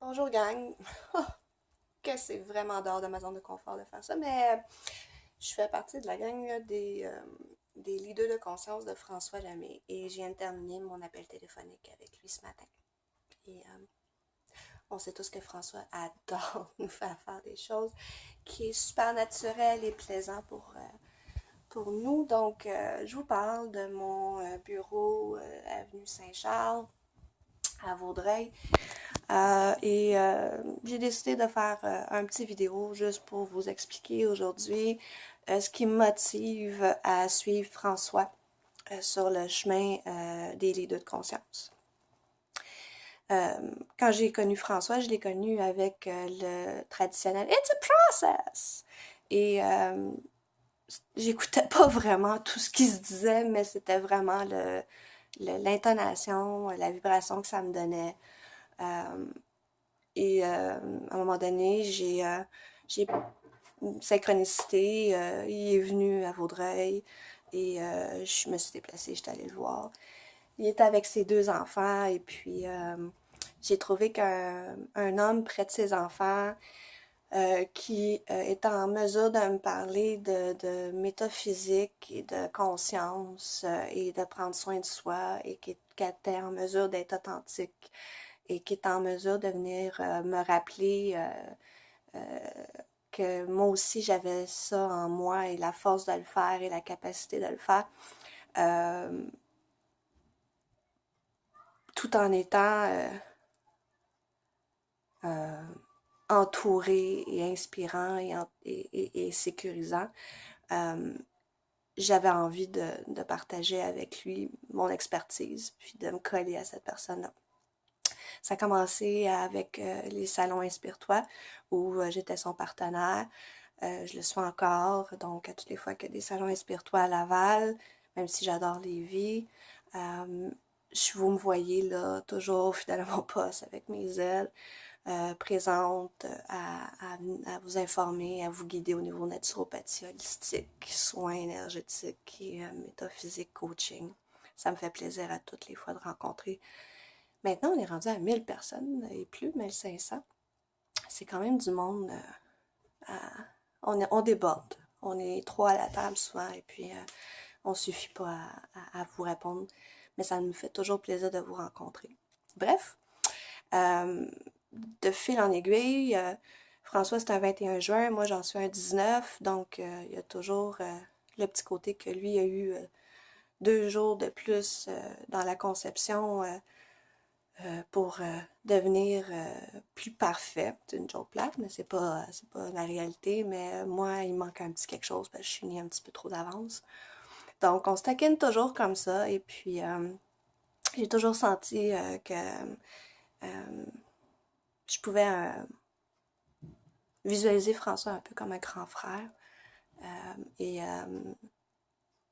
Bonjour gang. Que c'est vraiment dehors de ma zone de confort de faire ça, mais je fais partie de la gang là, des leaders de conscience de François Lemay et je viens de terminer mon appel téléphonique avec lui ce matin. Et on sait tous que François adore nous faire faire des choses qui est super naturel et plaisant pour nous. Donc, je vous parle de mon bureau avenue Saint-Charles à Vaudreuil. J'ai décidé de faire un petit vidéo juste pour vous expliquer aujourd'hui ce qui me motive à suivre François sur le chemin des leaders de conscience. Quand j'ai connu François, je l'ai connu avec le traditionnel It's a process! Et j'écoutais pas vraiment tout ce qui se disait, mais c'était vraiment l'intonation, la vibration que ça me donnait. Euh, à un moment donné, j'ai une synchronicité. Il est venu à Vaudreuil et je me suis déplacée, j'étais allée le voir. Il était avec ses deux enfants et puis j'ai trouvé qu'un homme près de ses enfants qui était en mesure de me parler de métaphysique et de conscience et de prendre soin de soi et qui était en mesure d'être authentique et qui est en mesure de venir me rappeler que moi aussi j'avais ça en moi et la force de le faire et la capacité de le faire, euh, tout en étant euh, entouré et inspirant et sécurisant. Euh, J'avais envie de partager avec lui mon expertise, puis de me coller à cette personne-là. Ça a commencé avec les salons Inspire-toi, où j'étais son partenaire. Je le suis encore, donc à toutes les fois qu'il y a des salons Inspire-toi à Laval, même si j'adore Lévis, euh, vous me voyez là, toujours fidèle à mon poste avec mes ailes, présente à vous informer, à vous guider au niveau naturopathie holistique, soins énergétiques et métaphysique coaching. Ça me fait plaisir à toutes les fois de rencontrer. Maintenant, on est rendu à 1000 personnes et plus, 1500. C'est quand même du monde. On déborde. On est trois à la table souvent et puis on ne suffit pas à vous répondre. Mais ça nous fait toujours plaisir de vous rencontrer. Bref, euh, de fil en aiguille, François c'est un 21 juin, moi j'en suis un 19, donc il y a toujours le petit côté que lui a eu 2 jours de plus dans la conception pour devenir plus parfait. C'est une joke plate, mais c'est pas la réalité. Mais moi, il manque un petit quelque chose parce que je suis née un petit peu trop d'avance. Donc, on se taquine toujours comme ça. Et puis, j'ai toujours senti que je pouvais visualiser François un peu comme un grand frère. C'est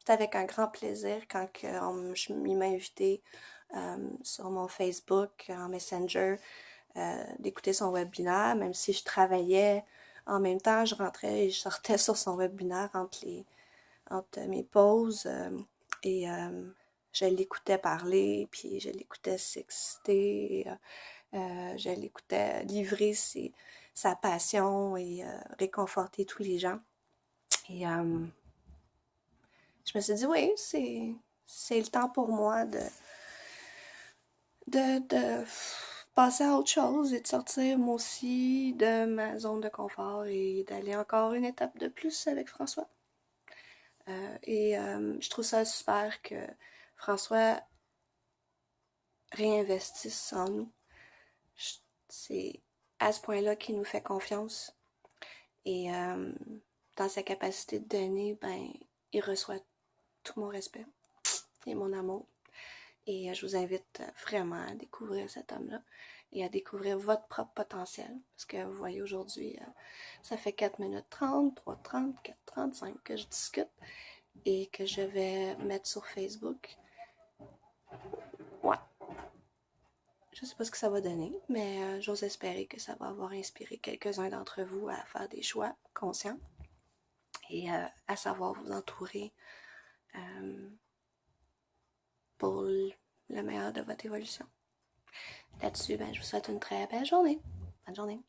avec un grand plaisir quand il m'a invité sur mon Facebook, en Messenger, d'écouter son webinaire, même si je travaillais en même temps, je rentrais et je sortais sur son webinaire entre mes pauses et je l'écoutais parler, puis je l'écoutais s'exciter, je l'écoutais livrer sa passion et réconforter tous les gens. Et je me suis dit, oui, c'est le temps pour moi de passer à autre chose et de sortir moi aussi de ma zone de confort et d'aller encore une étape de plus avec François. Je trouve ça super que François réinvestisse en nous. C'est à ce point-là qu'il nous fait confiance. Et dans sa capacité de donner, ben, il reçoit tout mon respect et mon amour. Et je vous invite vraiment à découvrir cet homme-là et à découvrir votre propre potentiel. Parce que vous voyez aujourd'hui, ça fait 4 minutes 30, 3:30, 4:35 que je discute et que je vais mettre sur Facebook. Ouais. Je sais pas ce que ça va donner, mais j'ose espérer que ça va avoir inspiré quelques-uns d'entre vous à faire des choix conscients et à savoir vous entourer pour le meilleur de votre évolution. Là-dessus, ben, je vous souhaite une très belle journée. Bonne journée.